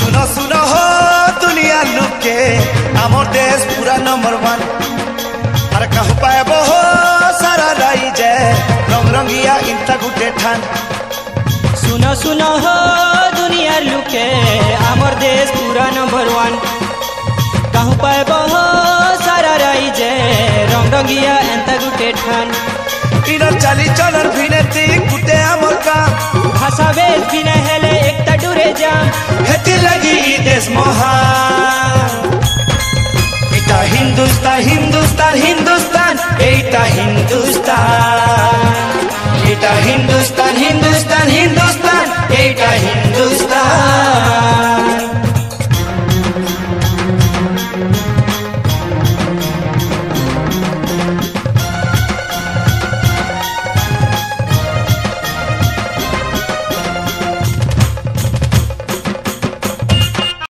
सुनो सुनो हो दुनिया लुके आमर देश पूरा नंबर 1 और कहूँ पाए हो सारा राई जे रंग रंगिया इंता गुटे ठान। सुनो सुनो हो दुनिया लुके आमर देश पूरा नंबर 1 कहूँ पाए हो सारा राई जे रंग रंगिया इंता गुटे ठान। इनर चाली चलर भिने ती गुटे आमर काम भाषा वेश भिने हेले एक डुरे जाम